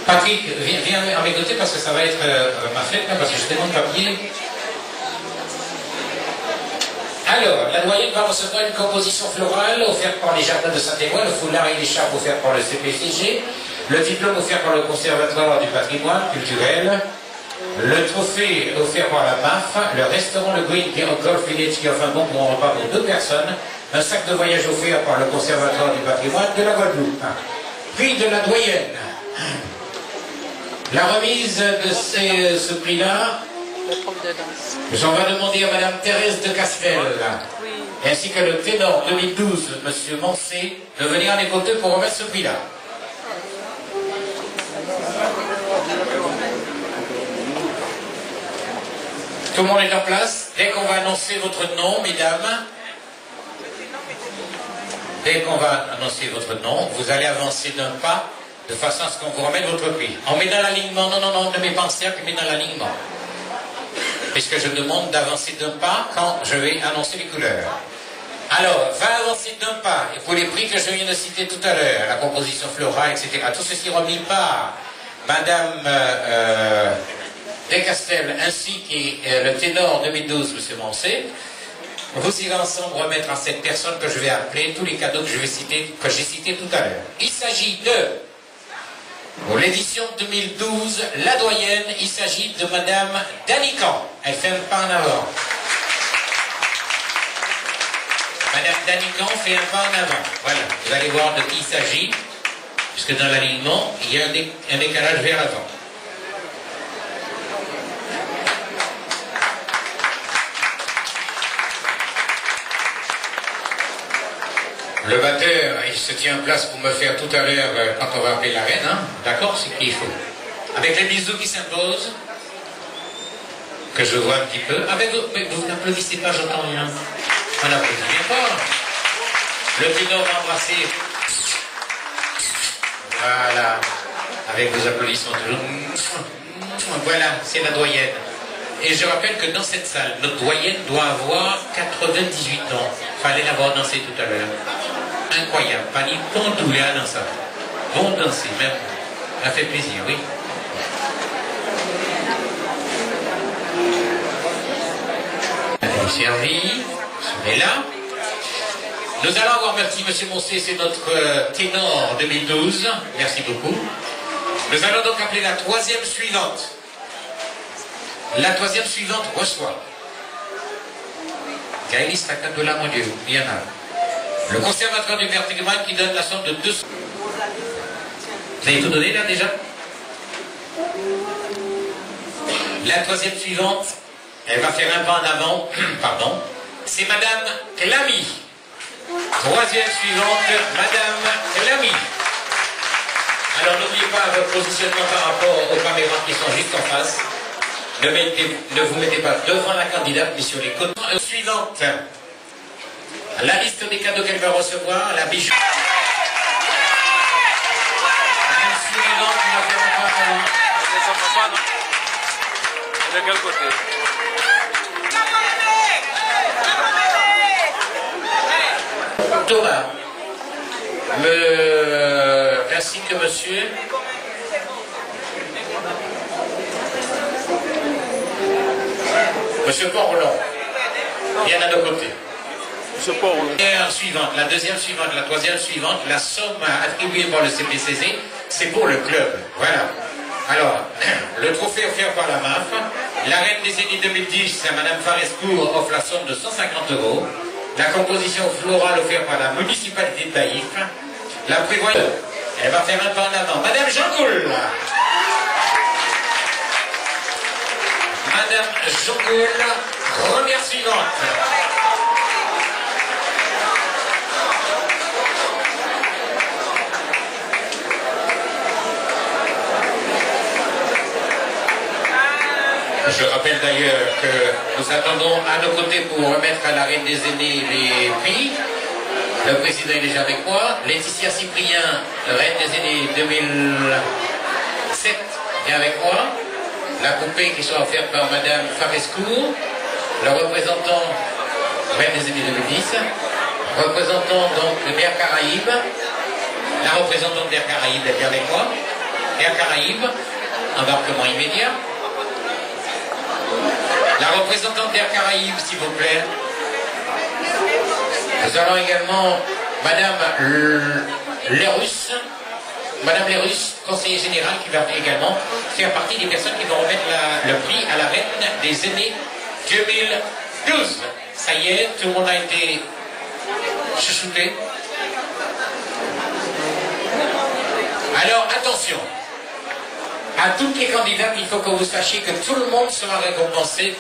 Patrick, viens à mes côtés parce que ça va être ma fête, là, parce que je demande papier. Alors, la doyenne va recevoir une composition florale offerte par les jardins de Saint-Éloi, le foulard et l'écharpe offert par le CPCG, le diplôme offert par le Conservatoire du patrimoine culturel, le trophée offert par la MAF, le restaurant Le Green Golf Village qui offre un bon pour un repas pour 2 personnes, un sac de voyage offert par le Conservatoire du patrimoine de la Guadeloupe. Prix de la doyenne. La remise de ce prix-là, j'en vais demander à Madame Thérèse de Castel, ainsi que le ténor 2012, Monsieur Mancé, de venir à mes côtés pour remettre ce prix-là. Tout le monde est en place. Dès qu'on va annoncer votre nom, mesdames, dès qu'on va annoncer votre nom, vous allez avancer d'un pas, de façon à ce qu'on vous remette votre prix. On met dans l'alignement, non, ne mets pas en cercle, mais dans l'alignement. Puisque je demande d'avancer d'un pas quand je vais annoncer les couleurs. Alors, va avancer d'un pas, et pour les prix que je viens de citer tout à l'heure, la composition florale, etc., tout ceci remis par Madame Descastel ainsi que le ténor 2012, M. Mancé, vous irez ensemble remettre à cette personne que je vais appeler tous les cadeaux que j'ai cités tout à l'heure. Il s'agit de, pour l'édition 2012, la doyenne, il s'agit de Madame Danican. Elle fait un pas en avant. Madame Danican fait un pas en avant. Voilà, vous allez voir de qui il s'agit, puisque dans l'alignement, il y a un décalage vers l'avant. Le batteur, il se tient en place pour me faire tout à l'heure quand on va appeler la reine, hein? D'accord, c'est qu'il faut. Avec les bisous qui s'imposent, que je vois un petit peu. Avec vous, mais vous n'applaudissez pas, j'entends rien. On applaudit bien fort. Le ténor va embrasser. Voilà. Avec vos applaudissements toujours. Voilà, c'est la doyenne. Et je rappelle que dans cette salle, notre doyenne doit avoir 98 ans. Fallait l'avoir dansé tout à l'heure. Incroyable. Fanny Pondoula dans ça. Bon danser, même. Ça fait plaisir, oui. Elle est servie. Elle est là. Nous allons avoir, merci M. Moncé, c'est notre ténor 2012. Merci beaucoup. Nous allons donc appeler la troisième suivante. La troisième suivante reçoit. Gaëlis Takandola, mon Dieu, il y en a. Le Conservatoire du patrimoine qui donne la somme de 200. Vous avez tout donné là déjà? La troisième suivante, elle va faire un pas en avant, pardon, c'est Madame Clamy. Troisième suivante, Madame Clamy. Alors n'oubliez pas votre positionnement par rapport aux caméras qui sont juste en face. Ne vous mettez pas devant la candidate, mais sur les côtés. Suivante. La liste des cadeaux qu'elle va recevoir, la bijou. Madame suivante, on va faire un pas avant. C'est son papa, non? De quel côté? Thomas, ainsi que monsieur. Monsieur Port-Roland, viens à nos côtés. Monsieur Port-Roland. La deuxième suivante, la troisième suivante, la somme attribuée par le CPCG, c'est pour le club. Voilà. Alors, le trophée offert par la MAF, la reine des aînés 2010, c'est Madame Farescourt, offre la somme de 150 €. La composition florale offerte par la municipalité de Taïf. La prévoyance, elle va faire un pas en avant. Madame Jean-Goul. Madame Jean-Goul, première suivante. Je rappelle d'ailleurs que nous attendons à nos côtés pour remettre à la reine des aînés les prix. Le président est déjà avec moi. Laetitia Cyprien, reine des aînés 2007, vient avec moi. La poupée qui soit offerte par Madame Farescourt. Le représentant, reine des aînés 2010. Représentant donc de l'Air Caraïbes. La représentante d'Air Caraïbes est avec moi. Air Caraïbes, embarquement immédiat. La représentante d'Air Caraïbes, s'il vous plaît. Nous allons également Madame Lerus, Madame Lerus, conseiller général, qui va également faire partie des personnes qui vont remettre le prix à la reine des aînés 2012. Ça y est, tout le monde a été chouchouté. Alors, attention, à toutes les candidates, il faut que vous sachiez que tout le monde sera récompensé.